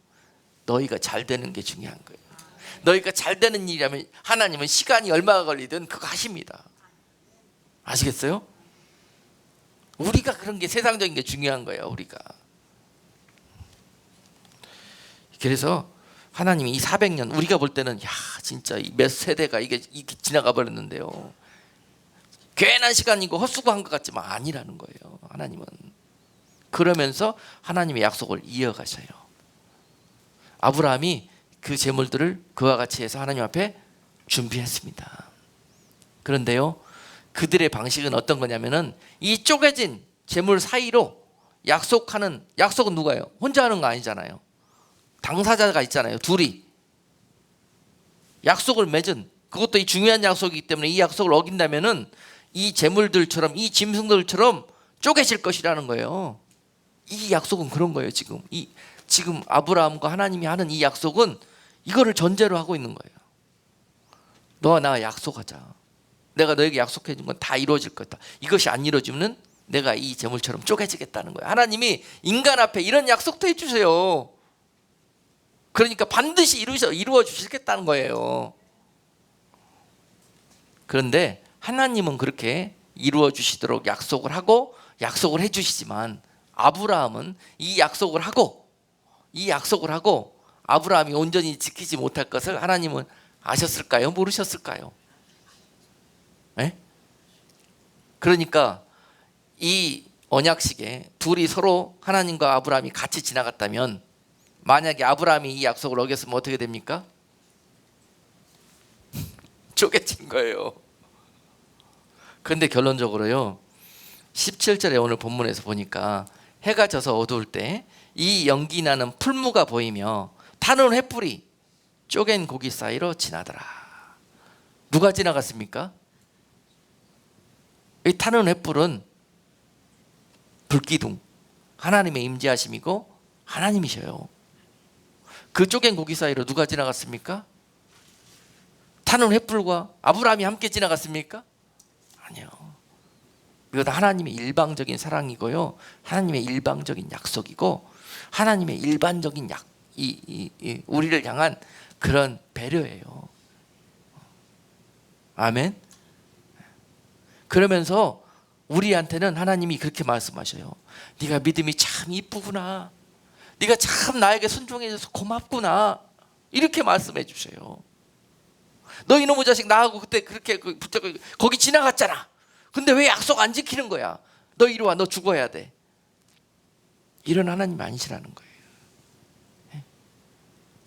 너희가 잘 되는 게 중요한 거예요. 너희가 잘 되는 일이라면 하나님은 시간이 얼마가 걸리든 그거 하십니다. 아시겠어요? 우리가 그런 게 세상적인 게 중요한 거예요. 우리가. 그래서 하나님이 이 400년, 우리가 볼 때는 야 진짜 몇 세대가 이게 지나가 버렸는데요, 괜한 시간이고 헛수고한 것 같지만 아니라는 거예요. 하나님은 그러면서 하나님의 약속을 이어가셔요. 아브라함이 그 재물들을 그와 같이 해서 하나님 앞에 준비했습니다. 그런데요, 그들의 방식은 어떤 거냐면은 이 쪼개진 재물 사이로 약속은 누가요? 혼자 하는 거 아니잖아요. 당사자가 있잖아요. 둘이 약속을 맺은, 그것도 이 중요한 약속이기 때문에 이 약속을 어긴다면은 이 재물들처럼, 이 짐승들처럼 쪼개질 것이라는 거예요. 이 약속은 그런 거예요. 지금 아브라함과 하나님이 하는 이 약속은 이거를 전제로 하고 있는 거예요. 너와 나와 약속하자. 내가 너에게 약속해 준 건 다 이루어질 거다. 이것이 안 이루어지면 내가 이 재물처럼 쪼개지겠다는 거예요. 하나님이 인간 앞에 이런 약속도 해주세요. 그러니까 반드시 이루어 주시겠다는 거예요. 그런데 하나님은 그렇게 이루어 주시도록 약속을 하고 약속을 해 주시지만, 아브라함은 이 약속을 하고 아브라함이 온전히 지키지 못할 것을 하나님은 아셨을까요? 모르셨을까요? 네? 그러니까 이 언약식에 둘이 서로, 하나님과 아브라함이 같이 지나갔다면, 만약에 아브라함이 이 약속을 어겼으면 어떻게 됩니까? 쪼개진 거예요. 그런데 결론적으로요, 17절에 오늘 본문에서 보니까 해가 져서 어두울 때 이 연기 나는 풀무가 보이며 타는 횃불이 쪼갠 고기 사이로 지나더라. 누가 지나갔습니까? 이 타는 횃불은 불기둥, 하나님의 임재하심이고 하나님이셔요. 그 쪼갠 고기 사이로 누가 지나갔습니까? 타는 횃불과 아브라함이 함께 지나갔습니까? 아니요. 이것도 하나님의 일방적인 사랑이고요, 하나님의 일방적인 약속이고, 하나님의 일반적인 우리를 향한 그런 배려예요. 아멘. 그러면서 우리한테는 하나님이 그렇게 말씀하셔요. 네가 믿음이 참 이쁘구나, 네가 참 나에게 순종해줘서 고맙구나, 이렇게 말씀해 주셔요. 너 이놈의 자식, 나하고 그때 그렇게 붙잡고 거기 지나갔잖아. 근데 왜 약속 안 지키는 거야? 너 이리 와, 너 죽어야 돼. 이런 하나님 아니시라는 거예요.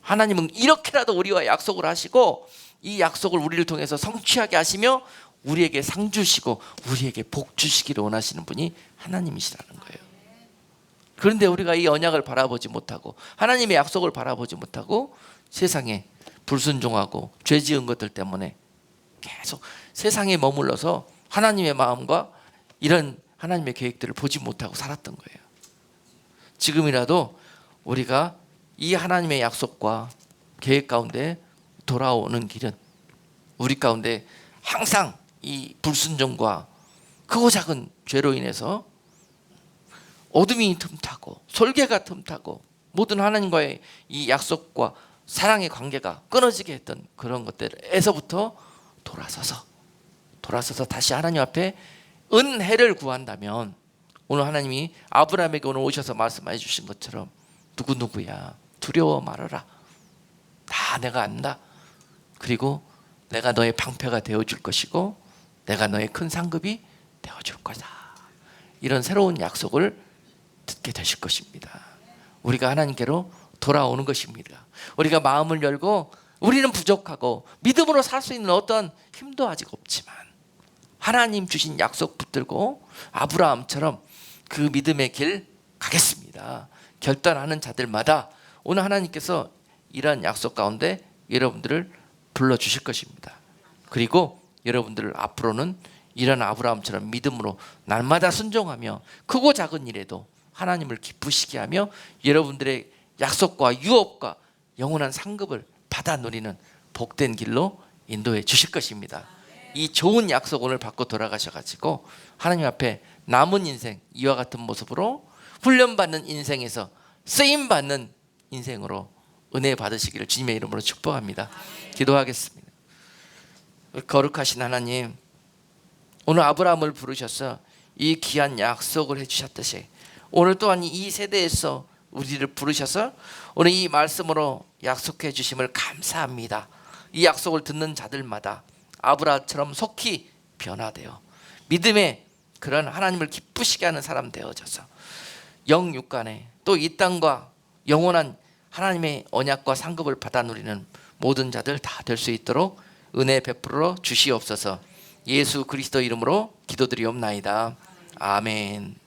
하나님은 이렇게라도 우리와 약속을 하시고, 이 약속을 우리를 통해서 성취하게 하시며 우리에게 상 주시고 우리에게 복 주시기를 원하시는 분이 하나님이시라는 거예요. 그런데 우리가 이 언약을 바라보지 못하고 하나님의 약속을 바라보지 못하고 세상에 불순종하고 죄 지은 것들 때문에 계속 세상에 머물러서 하나님의 마음과 이런 하나님의 계획들을 보지 못하고 살았던 거예요. 지금이라도 우리가 이 하나님의 약속과 계획 가운데 돌아오는 길은 우리 가운데 항상 이 불순종과 크고 작은 죄로 인해서 어둠이 틈타고 솔개가 틈타고 모든 하나님과의 이 약속과 사랑의 관계가 끊어지게 했던 그런 것들에서부터 돌아서서 다시 하나님 앞에 은혜를 구한다면, 오늘 하나님이 아브라함에게 오늘 오셔서 말씀해 주신 것처럼 누구누구야 두려워 말아라, 다 내가 안다, 그리고 내가 너의 방패가 되어줄 것이고 내가 너의 큰 상급이 되어줄 거다, 이런 새로운 약속을 듣게 되실 것입니다. 우리가 하나님께로 돌아오는 것입니다. 우리가 마음을 열고, 우리는 부족하고 믿음으로 살 수 있는 어떤 힘도 아직 없지만 하나님 주신 약속 붙들고 아브라함처럼 그 믿음의 길 가겠습니다. 결단하는 자들마다 오늘 하나님께서 이러한 약속 가운데 여러분들을 불러주실 것입니다. 그리고 여러분들을 앞으로는 이런 아브라함처럼 믿음으로 날마다 순종하며 크고 작은 일에도 하나님을 기쁘시게 하며 여러분들의 약속과 유업과 영원한 상급을 받아 누리는 복된 길로 인도해 주실 것입니다. 이 좋은 약속 오늘 받고 돌아가셔가지고 하나님 앞에 남은 인생 이와 같은 모습으로 훈련받는 인생에서 쓰임받는 인생으로 은혜 받으시기를 주님의 이름으로 축복합니다. 기도하겠습니다. 거룩하신 하나님, 오늘 아브라함을 부르셔서 이 귀한 약속을 해주셨듯이 오늘 또한 이 세대에서 우리를 부르셔서 오늘 이 말씀으로 약속해 주심을 감사합니다. 이 약속을 듣는 자들마다 아브라함처럼 속히 변화되어 믿음의 그런 하나님을 기쁘시게 하는 사람 되어져서 영육간에 또 이 땅과 영원한 하나님의 언약과 상급을 받아 누리는 모든 자들 다 될 수 있도록 은혜 베풀어 주시옵소서. 예수 그리스도 이름으로 기도드리옵나이다. 아멘.